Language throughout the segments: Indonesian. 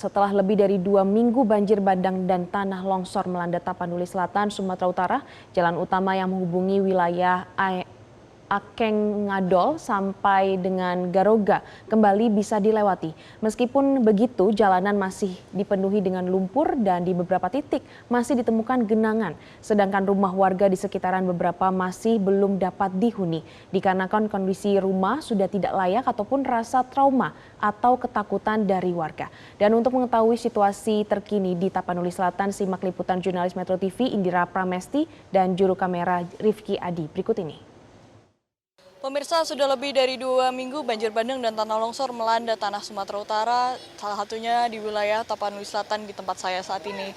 setelah lebih dari 2 minggu banjir bandang dan tanah longsor melanda Tapanuli Selatan, Sumatera Utara. Jalan utama yang menghubungi wilayah Akeng Ngadol sampai dengan Garoga kembali bisa dilewati. Meskipun begitu, jalanan masih dipenuhi dengan lumpur dan di beberapa titik masih ditemukan genangan. Sedangkan rumah warga di sekitaran beberapa masih belum dapat dihuni. Dikarenakan kondisi rumah sudah tidak layak ataupun rasa trauma atau ketakutan dari warga. Dan untuk mengetahui situasi terkini di Tapanuli Selatan, simak liputan jurnalis Metro TV Indira Pramesti dan juru kamera Rifki Adi berikut ini. Pemirsa, sudah lebih dari 2 minggu banjir bandang dan tanah longsor melanda tanah Sumatera Utara, salah satunya di wilayah Tapanuli Selatan di tempat saya saat ini.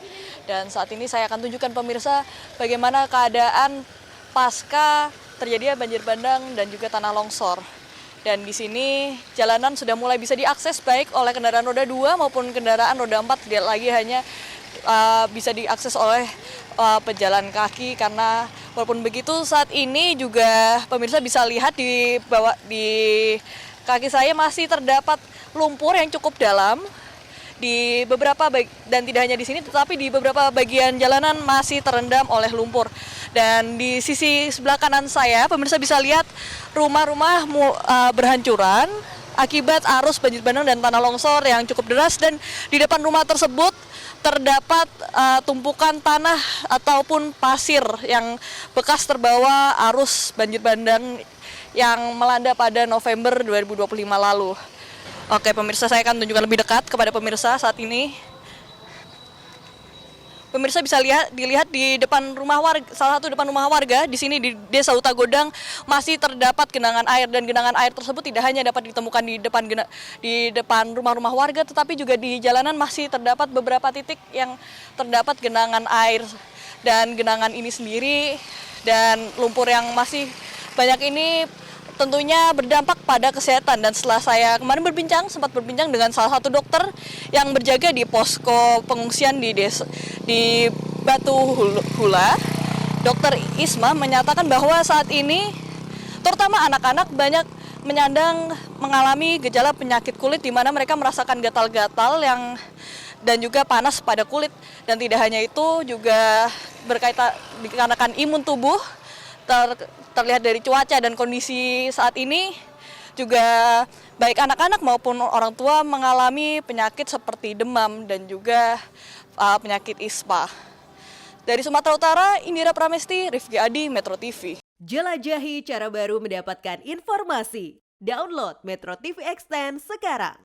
Dan saat ini saya akan tunjukkan pemirsa bagaimana keadaan pasca terjadinya banjir bandang dan juga tanah longsor. Dan di sini jalanan sudah mulai bisa diakses baik oleh kendaraan roda 2 maupun kendaraan roda 4, tidak lagi hanya bisa diakses oleh pejalan kaki, karena walaupun begitu saat ini juga pemirsa bisa lihat di kaki saya masih terdapat lumpur yang cukup dalam di beberapa dan tidak hanya di sini tetapi di beberapa bagian jalanan masih terendam oleh lumpur. Dan di sisi sebelah kanan saya pemirsa bisa lihat rumah-rumah berhancuran akibat arus banjir bandang dan tanah longsor yang cukup deras, dan di depan rumah tersebut terdapat tumpukan tanah ataupun pasir yang bekas terbawa arus banjir bandang yang melanda pada November 2025 lalu. Oke pemirsa, saya akan tunjukkan lebih dekat kepada pemirsa saat ini. Pemirsa bisa dilihat di depan rumah warga, salah satu depan rumah warga di sini di Desa Utagodang masih terdapat genangan air, dan genangan air tersebut tidak hanya dapat ditemukan di depan rumah-rumah warga, tetapi juga di jalanan masih terdapat beberapa titik yang terdapat genangan air. Dan genangan ini sendiri dan lumpur yang masih banyak ini tentunya berdampak pada kesehatan. Dan setelah saya kemarin sempat berbincang dengan salah satu dokter yang berjaga di posko pengungsian di Batu Hula, Dokter Isma menyatakan bahwa saat ini terutama anak-anak banyak menyandang mengalami gejala penyakit kulit, di mana mereka merasakan gatal-gatal dan juga panas pada kulit. Dan tidak hanya itu, juga berkaitan dikarenakan imun tubuh terlihat dari cuaca dan kondisi saat ini, juga baik anak-anak maupun orang tua mengalami penyakit seperti demam dan juga penyakit ispa. Dari Sumatera Utara, Indira Pramesti, Rifki Adi, Metro TV. Jelajahi cara baru mendapatkan informasi. Download Metro TV Extend sekarang.